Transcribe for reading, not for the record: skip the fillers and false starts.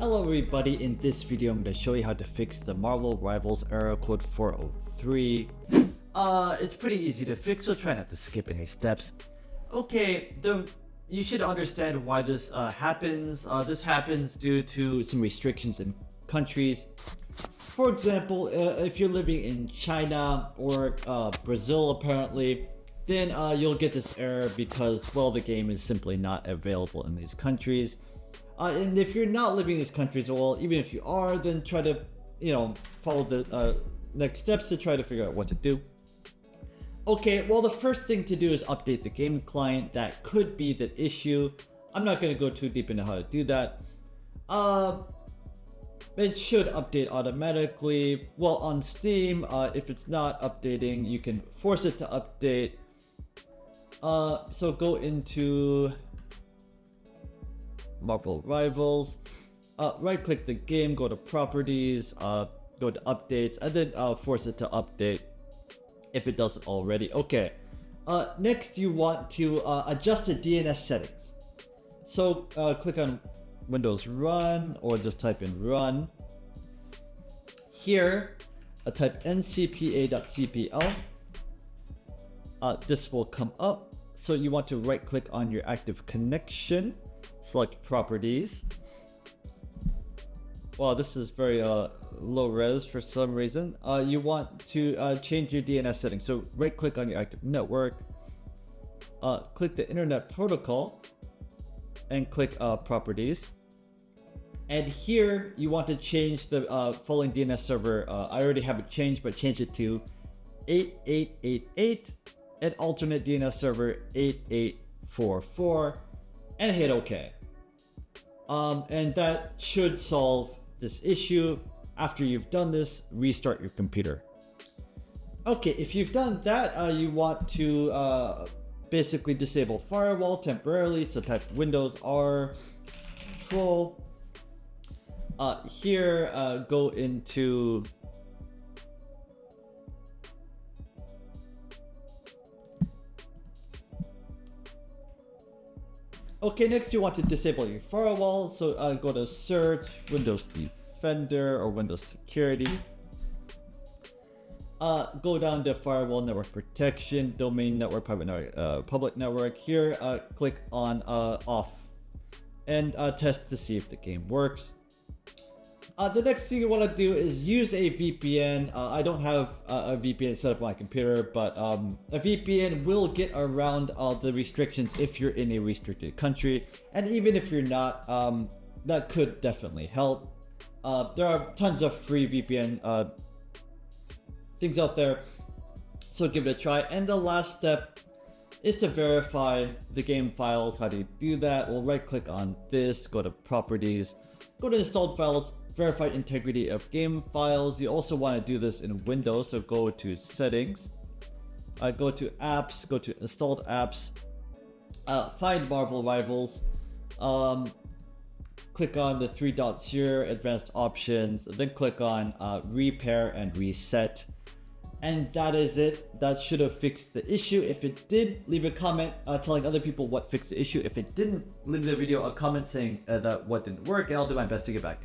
Hello everybody, in this video I'm going to show you how to fix the Marvel Rivals error code 403. It's pretty easy to fix, so try not to skip any steps. Okay, you should understand why this happens. This happens due to some restrictions in countries. For example, if you're living in China or Brazil apparently, then you'll get this error because, well, the game is simply not available in these countries. And if you're not living in these countries, well, even if you are, then try to, follow the next steps to try to figure out what to do. Okay, well, the first thing to do is update the game client. That could be the issue. I'm not going to go too deep into how to do that. It should update automatically. Well, on Steam, if it's not updating, you can force it to update. So go into Marvel Rivals, right click the game, go to properties, go to updates, and then force it to update if it doesn't already. Okay, next you want to adjust the DNS settings. So click on Windows Run, or just type in Run. Here type ncpa.cpl. This will come up. So you want to right click on your active connection, select properties. Wow, this is very low res for some reason. You want to change your DNS settings. So right click on your active network, click the internet protocol, and click properties. And here you want to change the following DNS server. I already have it changed, but change it to 8888 and alternate DNS server 8844, and hit OK. And that should solve this issue. After you've done this, restart your computer. Okay, if you've done that, you want to basically disable firewall temporarily. So type Windows R control. Here, go into okay, next you want to disable your firewall. So go to search Windows Defender or Windows Security. Go down to firewall, network protection, domain network, private network, public network. Here, click on off and test to see if the game works. The next thing you want to do is use a VPN. I don't have a VPN set up on my computer, but a VPN will get around the restrictions if you're in a restricted country. And even if you're not, that could definitely help. There are tons of free VPN things out there, so give it a try. And the last step is to verify the game files. How do you do that? Well, right click on this, go to properties, go to installed files, verify integrity of game files. You also want to do this in Windows, so go to settings, go to apps, go to installed apps, find Marvel Rivals, click on the three dots here, advanced options, then click on repair and reset. And that is it. That should have fixed the issue. If it did, leave a comment telling other people what fixed the issue. If it didn't, leave the video a comment saying that what didn't work, and I'll do my best to get back to you.